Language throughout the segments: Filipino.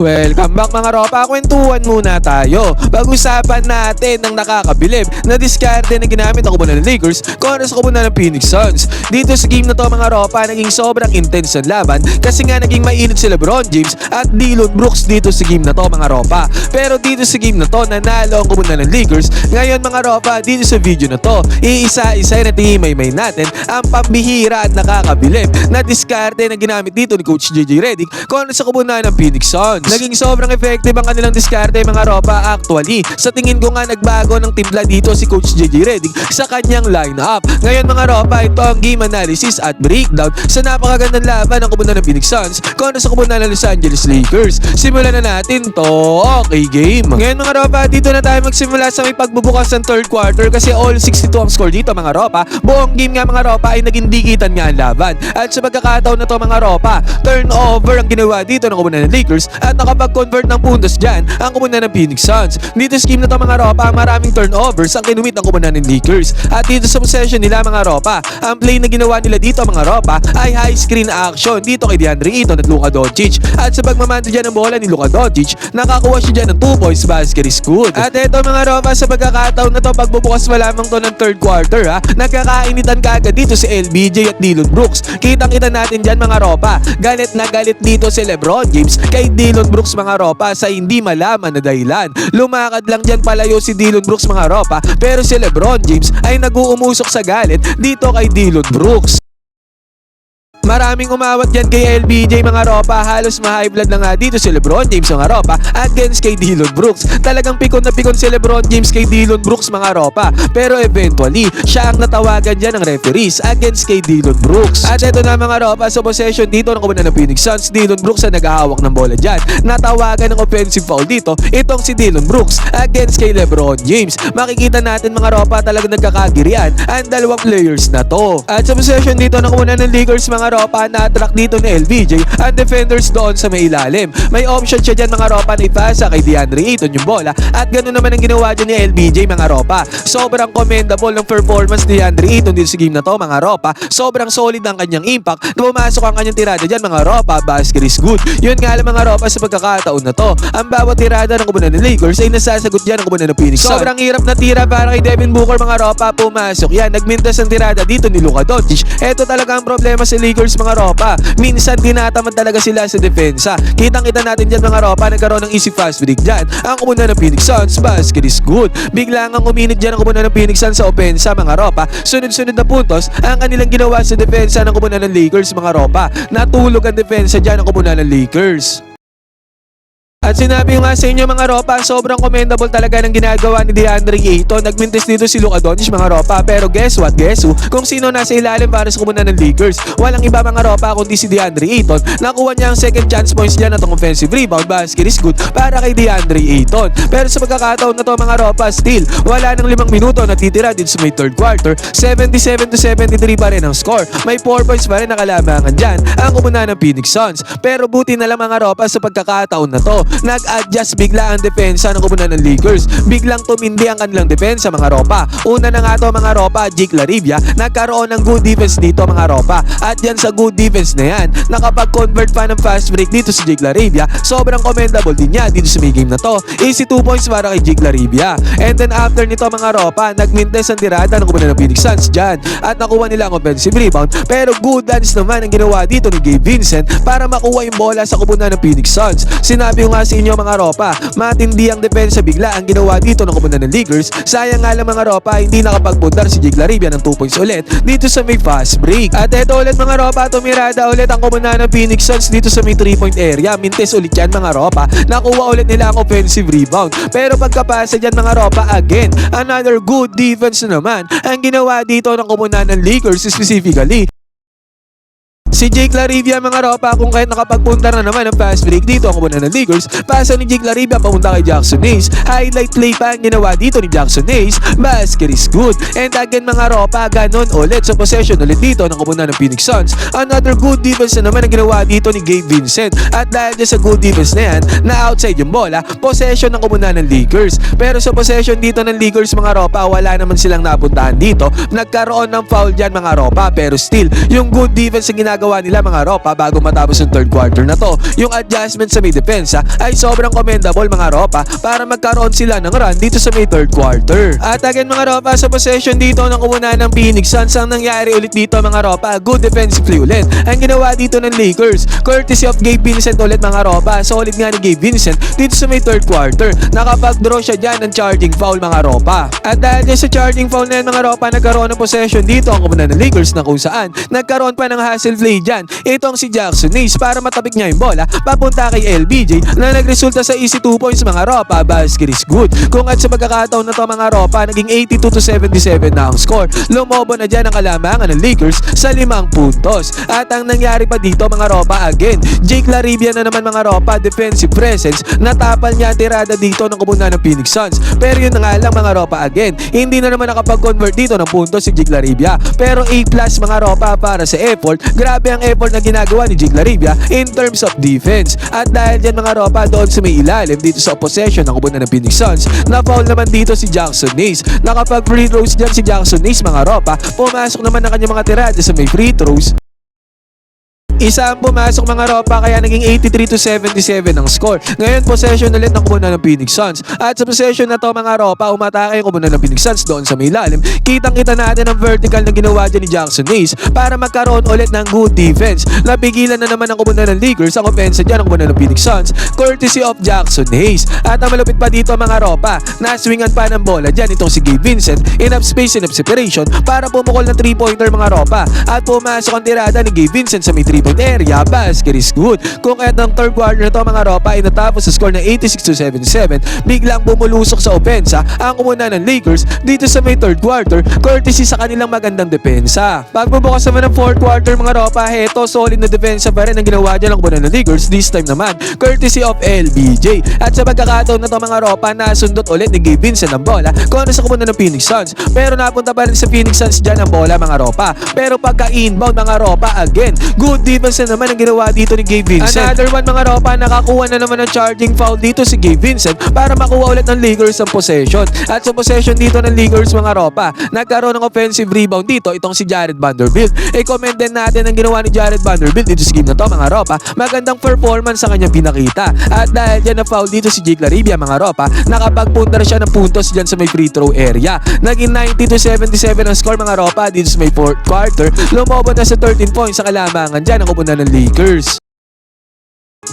Welcome back mga ropa, kwentuhan muna tayo. Pag-usapan natin ng nakakabilib na diskarte na ginamit ng kupunan ng Lakers kontra sa kupunan ng Phoenix Suns. Dito sa game na to mga ropa, naging sobrang intense ang laban kasi nga naging mainit si LeBron James at Dillon Brooks dito sa game na to mga ropa. Pero dito sa game na to, nanalo ang kupunan ng Lakers. Ngayon mga ropa, dito sa video na to, iisa-isa na tingimay-may natin ang pambihira at nakakabilib na diskarte na ginamit dito ni Coach JJ Redick kontra sa kupunan ng Phoenix Suns. Naging sobrang effective ang kanilang diskarte mga ropa. Actually, sa tingin ko nga nagbago ng timpla dito si Coach JJ Redick sa kanyang lineup. Ngayon mga ropa, ito ang game analysis at breakdown sa napakagandang laban ng kupunan ng Phoenix Suns kontra sa kupunan ng Los Angeles Lakers. Simulan na natin to. Okay game. Ngayon mga ropa, dito na tayo magsimula sa may pagbubukas ng third quarter kasi all 62 ang score dito mga ropa. Buong game nga mga ropa ay naging dikitan nga ang laban. At sa pagkakataon na to mga ropa, turnover ang ginawa dito ng kupunan ng Lakers at nakapag-convert ng puntos dyan ang kupunan ng Phoenix Suns. Dito sa game na to mga ropa, maraming turnovers ang kinumit ng kupunan ng Lakers. At dito sa possession nila mga ropa, ang play na ginawa nila dito mga ropa ay high screen action dito kay DeAndre Ayton at Luka Doncic. At sa pagmamando dyan ng bola ni Luka Doncic, nakakuha siya dyan ng 2 points basket is good. At ito mga ropa, sa pagkakataon na to, pagbubukas pa lamang to ng third quarter nagkakainitan kaagad dito si LBJ at Dillon Brooks. Kitang-kita natin dyan mga ropa, galit na galit dito si LeBron James kay Dillon Brooks mga ropa sa hindi malaman na dahilan. Lumakad lang dyan palayo si Dillon Brooks mga ropa, pero si LeBron James ay nag-uumusok sa galit dito kay Dillon Brooks. Maraming umawat dyan kay LBJ mga ropa, halos ma-high blood na nga dito si LeBron James mga ropa against kay Dillon Brooks. Talagang pikon na pikon si LeBron James kay Dillon Brooks mga ropa, pero eventually siya ang natawagan dyan ng referees against kay Dillon Brooks. At eto na mga ropa, sa possession dito ng kupunan ng Phoenix Suns, Dillon Brooks ang naghahawak ng bola dyan. Natawagan ng offensive foul dito itong si Dillon Brooks against kay LeBron James. Makikita natin mga ropa, talagang nagkakagirian ang dalawang players na to. At sa possession dito ng kupunan ng Lakers mga ropa, na-attract dito ni LBJ ang defenders doon sa may ilalim. May option siya dyan mga ropa na ipasa kay DeAndre Ayton yung bola, at ganoon naman ang ginawa dyan ni LBJ mga ropa. Sobrang commendable ng performance ni DeAndre Ayton dito sa game na to mga ropa. Sobrang solid ang kanyang impact na pumasok ang kanyang tirada dyan mga ropa. Basket is good. Yun nga lang mga ropa, sa pagkakataon na to, ang bawat tirada ng kupunan ng Lakers ay nasasagot dyan ng kupunan ng Phoenix Suns. Sobrang hirap na tira para kay Devin Booker mga ropa, pumasok yan. Nagmintas ang tirada dito ni Luka Doncic. Eto talaga ang problema sa Lakers mga ropa. Minsan tinatamad talaga sila sa depensa. Kitang-kita natin dyan mga ropa, nagkaroon ng easy fast break dyan ang kupunan ng Phoenix Suns. Basket is good. Biglang ang uminit dyan ang kupunan ng Phoenix Suns sa opensa mga ropa. Sunod-sunod na puntos ang kanilang ginawa sa depensa ng kupunan ng Lakers mga ropa. Natulog ang depensa dyan ng kupunan ng Lakers. At sinabi ko nga sa inyo mga ropa, sobrang commendable talaga ng ginagawa ni DeAndre Ayton. Nagmintis dito si Luka Doncic mga ropa, pero guess what? Guess who? Kung sino nasa ilalim para sa kupunan ng Lakers, walang iba mga ropa kundi si DeAndre Ayton. Nakuha niya ang second chance points niya na itong offensive rebound. Basket is good para kay DeAndre Ayton. Pero sa pagkakataon na to mga ropa, still wala ng 5 minuto natitira dito sa may third quarter. 77-73 pa rin ang score. May 4 points pa rin nakalamangan dyan ang kupunan ng Phoenix Suns. Pero buti na lang mga ropa, sa pagkakataon na to, nag-adjust bigla ang depensa ng kupunan ng Lakers. Biglang tumindi ang kanilang depensa mga ropa. Una na nga to mga ropa, Jake LaRivia nagkaroon ng good defense dito mga ropa. At yan sa good defense na yan, nakapag-convert pa ng fast break dito si Jake LaRivia. Sobrang commendable din niya dito sa may game na to. Easy 2 points para kay Jake LaRivia. And then after nito mga ropa, nagmintes ang tirada ng kupunan ng Phoenix Suns dyan at nakuha nila ang offensive rebound. Pero good dance naman ang ginawa dito ni Gabe Vincent para makuha yung bola sa kupunan ng Phoenix Suns. Sinabi ko nga sa inyo mga ropa, matindi ang depensa bigla ang ginawa dito ng kupunan ng Lakers. Sayang nga lang mga ropa, hindi nakapagpundar si Jake LaRivia ng 2 points ulit dito sa may fast break. At eto ulit mga ropa, tumirada ulit ang kupunan ng Phoenix Suns dito sa may 3-point area. Mintes ulit yan mga ropa. Nakuha ulit nila ang offensive rebound. Pero pagkapasa dyan mga ropa, again, another good defense na naman ang ginawa dito ng kupunan ng Lakers, specifically si Jake LaRivia mga ropa. Kung kahit nakapagpunta na naman ang fast break dito ang kupunan ng Lakers, pasa ni Jake LaRivia papunta kay Jackson Hayes. Highlight play pa ang ginawa dito ni Jackson Hayes. Basket is good. And again mga ropa, ganon ulit sa possession ulit dito ng kupunan ng Phoenix Suns. Another good defense na naman ang ginawa dito ni Gabe Vincent. At dahil dyan sa good defense na yan, na outside yung bola, possession ng kupunan ng Lakers. Pero sa possession dito ng Lakers mga ropa, wala naman silang napuntahan dito. Nagkaroon ng foul dyan mga ropa, pero still, yung good defense na ginagawa ginagawa nila mga ropa bago matapos yung third quarter na to. Yung adjustment sa may depensa ay sobrang commendable mga ropa para magkaroon sila ng run dito sa may third quarter. At again mga ropa, sa possession dito ng kumunan ng Phoenix Suns, ang nangyari ulit dito mga ropa, good defensively ulit ang ginawa dito ng Lakers, courtesy of Gabe Vincent ulit mga ropa. Solid nga ni Gabe Vincent dito sa may third quarter, nakapag-draw siya dyan ng charging foul mga ropa. At dahil dyan sa charging foul na yan mga ropa, nagkaroon ng possession dito ang kumunan ng Lakers na kung saan nagkaroon pa ng hustle play dyan itong si Jackson Hayes para matapik niya yung bola papunta kay LBJ na nagresulta sa easy 2 points mga ropa. Basket is good. Kung at sa pagkakataon na to mga ropa, naging 82-77 na ang score. Lumobo na dyan ang kalamangan ng Lakers sa 5 puntos. At ang nangyari pa dito mga ropa, again, Jake Laribia na naman mga ropa, defensive presence, natapal niya ang tirada dito ng kumunan ng Phoenix Suns. Pero yun na nga lang mga ropa, again, hindi na naman nakapag-convert dito ng puntos si Jake Laribia. Pero A+ mga ropa para sa effort. Grabe ang effort na ginagawa ni Jake Laribia in terms of defense. At dahil dyan mga ropa, doon sa may ilalim dito sa possession ng kumunan ng Phoenix Suns, na-foul naman dito si Jackson Hayes. Nakapag free throws dyan si Jackson Hayes mga ropa, pumasok naman ang kanyang mga tirada sa may free throws. Isa ang pumasok mga ropa, kaya naging 83-77 ang score. Ngayon possession ulit ng kumunan ng Phoenix Suns. At sa possession na to mga ropa, umatake yung kumunan ng Phoenix Suns doon sa may ilalim. Kitang-kita natin ang vertical na ginawa dyan ni Jackson Hayes para magkaroon ulit ng good defense. Napigilan na naman ang kumunan ng Lakers ang opensa dyan ng kumunan ng Phoenix Suns, courtesy of Jackson Hayes. At ang malupit pa dito mga ropa, naswingan pa ng bola dyan itong si Gabe Vincent, enough space, enough separation para pumukol ng 3-pointer mga ropa. At pumasok ang tirada ni Gabe Vincent sa may 3-point area. Basket is good. Kung etong third quarter na to mga ropa ay natapos sa score na 86-77, biglang bumulusok sa opensa ang kumunan ng Lakers dito sa may third quarter, courtesy sa kanilang magandang depensa. Pagbubukas naman ng fourth quarter mga ropa, heto solid na depensa pa rin ang ginawa dyan ng kumunan ng Lakers, this time naman courtesy of LBJ. At sa pagkakataon na to mga ropa, nasundot ulit ni Gabe Vincent ang bola kontra sa kumunan ng Phoenix Suns, pero napunta pa rin sa Phoenix Suns dyan ang bola mga ropa. Pero pagka inbound mga ropa, again, good defense na naman ang ginawa dito ni Gabe Vincent. Another one mga ropa, nakakuha na naman ng charging foul dito si Gabe Vincent para makuha ulit ng Lakers ang possession. At sa possession dito ng Lakers mga ropa, nagkaroon ng offensive rebound dito itong si Jared Vanderbilt. I-comment din natin ang ginawa ni Jared Vanderbilt dito sa game na to mga ropa. Magandang performance sa kanyang pinakita. At dahil dyan na foul dito si Jake Laribia mga ropa, nakapagpunta na siya ng puntos dyan sa may free throw area. Naging 90-77 ang score mga ropa dito sa may fourth quarter. Lumobo na sa 13 points sa kalamangan dyan ang kumunan ng Lakers.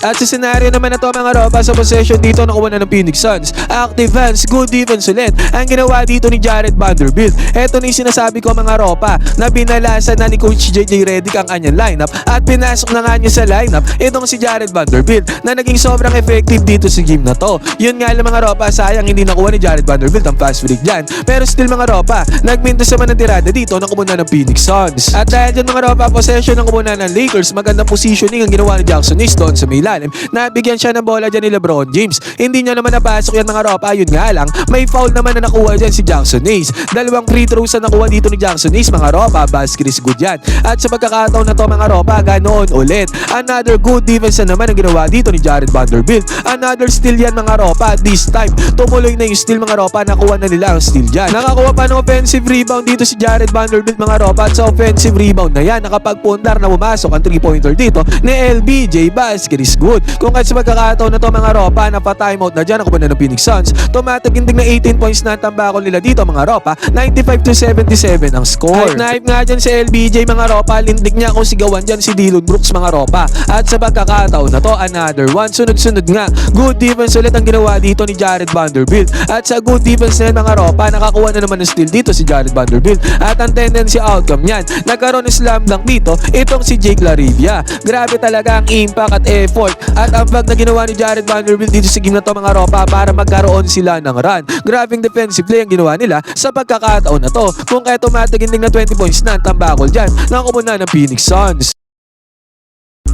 At sa senaryo naman na to mga ropa, sa possession dito ng kumunan ng Phoenix Suns, active hands, good defense ulit ang ginawa dito ni Jared Vanderbilt. Eto na yung sinasabi ko mga ropa, na binalasan na ni Coach JJ Redick ang kanyang lineup at pinasok na nga niya sa lineup itong si Jared Vanderbilt na naging sobrang effective dito sa game na to. Yun nga lang mga ropa, sayang hindi nakuha ni Jared Vanderbilt ang fast break dyan. Pero still mga ropa, nagmintos naman ng tirada dito ng kumunan ng Phoenix Suns. At dahil dyan mga ropa, possession ng kumunan ng Lakers, magandang positioning ang ginawa ni Jackson Hayes doon sa may ilalim. Nabigyan siya ng bola dyan ni LeBron James. Hindi niya naman napasok yan mga ropa. Yun nga lang, may foul naman na nakuha dyan si Jackson Hayes. Dalawang free throws na nakuha dito ni Jackson Hayes mga ropa. Basket is good yan. At sa pagkakataon na to mga ropa, ganoon ulit. Another good defense na naman ang ginawa dito ni Jared Vanderbilt. Another steal yan mga ropa. This time, tumuloy na yung steal mga ropa. Nakuha na nila ang steal dyan. Nakakuha pa ng offensive rebound dito si Jared Vanderbilt mga ropa. At sa offensive rebound na yan, nakapagpundar na pumasok ang 3-pointer dito ni LBJ. Basket is good. Kung kahit sa pagkakataon na to mga ropa, napatimeout na dyan ang kumunan ng Phoenix Suns, tumatingin na 18 points na ang tambakol nila dito mga ropa, 95-77 ang score. Hype nga dyan si LBJ mga ropa, lindig niya kung sigawan dyan si Dillon Brooks mga ropa. At sa pagkakataon na to, another one, sunod-sunod nga, good defense ulit ang ginawa dito ni Jared Vanderbilt. At sa good defense na yan mga ropa, nakakuha na naman ng steal dito si Jared Vanderbilt. At ang tendency outcome niyan, nagkaroon ng slam dunk dito itong si Jake Laribia. Grabe talaga ang impact at effort at ang bag na ginawa ni Jared Vanderbilt dito sa game na to mga ropa para magkaroon sila ng run. Grabing defensive play ang ginawa nila sa pagkakataon na to. Kung kaya automatic ending na 20 points na ang tambakol dyan ng kumunan ng Phoenix Suns.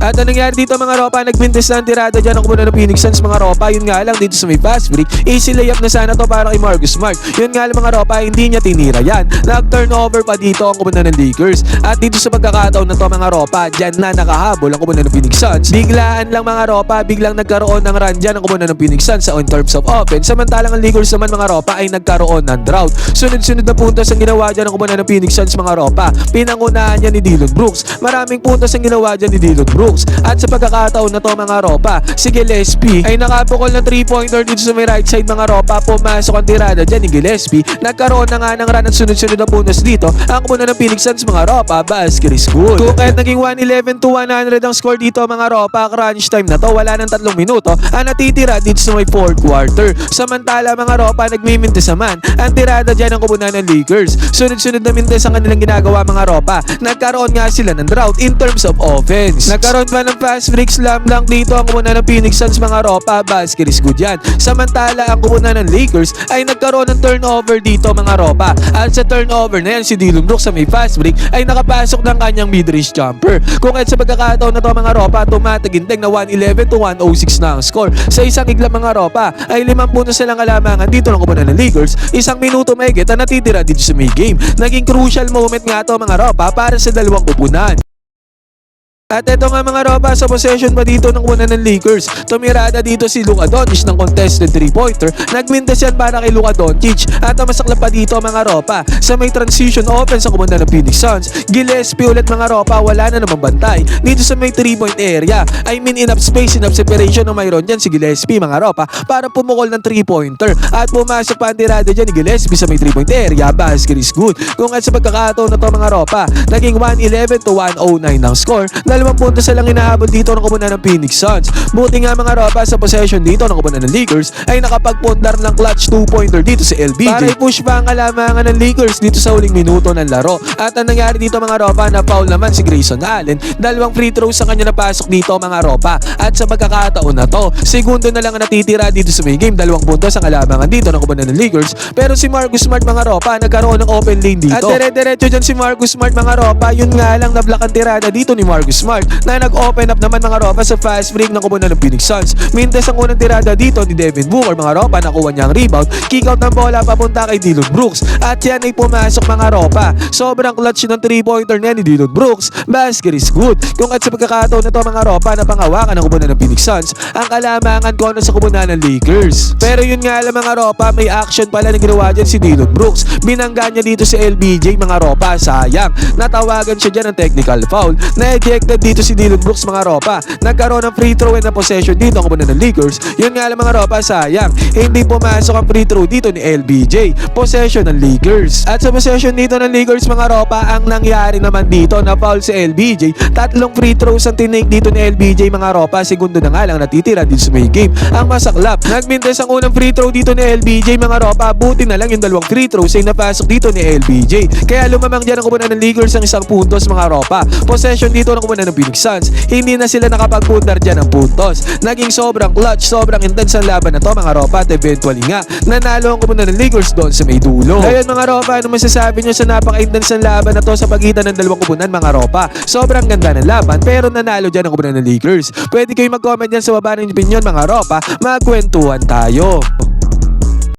At anong nangyari dito mga ropa, nagmintis na ang tirada dyan ang kumunan ng Phoenix Suns mga ropa. Yun nga lang dito sa may fast break, easy layup na sana to para kay Marcus Smart. Yun nga lang mga ropa, hindi niya tinira yan. Nag-turnover pa dito ang kumunan ng Lakers. At dito sa pagkakataon na to mga ropa, dyan na nakahabol ang kumunan ng Phoenix Suns. Biglaan lang mga ropa, biglang nagkaroon ng run dyan ang kumunan ng Phoenix Suns in terms of offense. Samantalang ang Lakers naman mga ropa ay nagkaroon ng drought. Sunod-sunod na puntos ang ginawa dyan ang kumunan ng Phoenix Suns mga ropa. Pinangunahan niya ni Dillon Brooks. Maraming puntos ang ginawa dyan ni Dillon Brooks. At sa pagkakataon na to mga ropa, si Gillespie ay nakapukol ng 3-pointer dito sa may right side mga ropa. Pumasok ang tirada dyan ni Gillespie. Nagkaroon na nga ng run at sunod-sunod na puntos dito ang kumunan ng Phoenix Suns mga ropa. Basket is good. Kung kahit naging 111-100 ang score dito mga ropa, crunch time na to, wala ng 3 minuto ang natitira dito sa may 4th quarter. Samantala mga ropa, nagmimintis naman ang tirada dyan ang kumunan ng Lakers. Sunod-sunod na mintis ang kanilang ginagawa mga ropa. Nagkaroon nga sila ng drought in terms of offense. Nagkaroon pa ng fast break slam lang dito ang kumunan ng Phoenix Suns mga ropa. Basket is good yan. Samantala ang kumunan ng Lakers ay nagkaroon ng turnover dito mga ropa. At sa turnover na yan, si Dillon Brooks sa may fast break ay nakapasok ng kanyang mid-range jumper. Kung kahit sa pagkakataon na to mga ropa, tumataginteng na 111-106 na ang score. Sa isang igla mga ropa ay 5 puntos silang kalamangan dito ng kumunan ng Lakers. 1 minuto mahigit ang natitira dito sa may game. Naging crucial moment nga to mga ropa para sa dalawang kupunan. At eto nga mga ropa, sa possession pa dito ng una ng Lakers. Tumirada dito si Luka Doncic ng contested 3-pointer. Nagmintas yan para kay Luka Doncic. At ang masaklap pa dito mga ropa, sa may transition offense ang kumanda ng Phoenix Suns. Gillespie ulit mga ropa, wala na namang bantay. Dito sa may 3-point area, I mean enough space, enough separation na mayroon dyan si Gillespie mga ropa para pumukol ng 3-pointer. At pumasok pa ang tirada dyan ni Gillespie sa may 3-point area. Basket is good. Kung at sa pagkakataon na to mga ropa, naging 111-109 ng score. 2 puntos silang hinahabol dito ng kumunan ng Phoenix Suns. Buti nga mga ropa, sa possession dito ng kumunan ng Lakers ay nakapagpundar ng clutch 2-pointer dito si LBJ para i-push pa ang kalamangan ng Lakers dito sa huling minuto ng laro. At ang nangyari dito mga ropa, na foul naman si Grayson Allen. 2 free throws ang kanya napasok dito mga ropa. At sa pagkakataon na to, segundo na lang ang natitira dito sa may game. 2 puntos ang kalamangan dito ng kumunan ng Lakers. Pero si Marcus Smart mga ropa, nagkaroon ng open lane dito. At dire-diretso dyan si Marcus Smart mga ropa. Yun nga lang, na-block ang tirada dito ni Marcus Smart na nag-open up naman mga ropa sa fast break ng kumunan ng Phoenix Suns. Mintes ang unang tirada dito ni Devin Booker mga ropa, nakuha niya ang rebound, kick out ng bola papunta kay Dillon Brooks. At yan ay pumasok mga ropa. Sobrang clutch ng 3-pointer niya ni Dillon Brooks. Basket is good. Kung at sa pagkakataon na to mga ropa, na pangawakan ng kumunan ng Phoenix Suns ang kalamangan ko sa kumunan ng Lakers. Pero yun nga lang mga ropa, may action pala na ginawa dyan si Dillon Brooks. Binangga niya dito si LBJ mga ropa, sayang. Natawagan siya dyan ng technical foul. Na-ejected dito si Dillon Brooks mga ropa. Nagkaroon ng free throw and na possession dito ang kumunan ng Lakers. Yun nga lang mga ropa, sayang. Hindi pumasok ang free throw dito ni LBJ. Possession ng Lakers. At sa possession dito ng Lakers mga ropa, ang nangyari naman dito na foul si LBJ. 3 free throws ang tinake dito ni LBJ mga ropa. Segundo na nga lang natitira dito sa may game. Ang masaklap, nagmintes ang unang free throw dito ni LBJ mga ropa. Buti na lang yung 2 free throws ay napasok dito ni LBJ. Kaya lumamang dyan ang kumunan ng Lakers ang 1 puntos mga ropa. Possession dito ng kumunan ng Phoenix Suns. Hindi na sila nakapagpundar dyan ng puntos. Naging sobrang clutch, sobrang intense ang laban na to mga ropa. At eventually nga, nanalo ang kumunan ng Lakers doon sa may dulo. Ngayon mga ropa, ano masasabi nyo sa napaka-intense ng laban na to sa pagitan ng 2 kupunan mga ropa? Sobrang ganda ng laban pero nanalo dyan ang kumunan ng Lakers. Pwede kayo mag-comment dyan sa baba ng opinion mga ropa. Magkwentuhan tayo.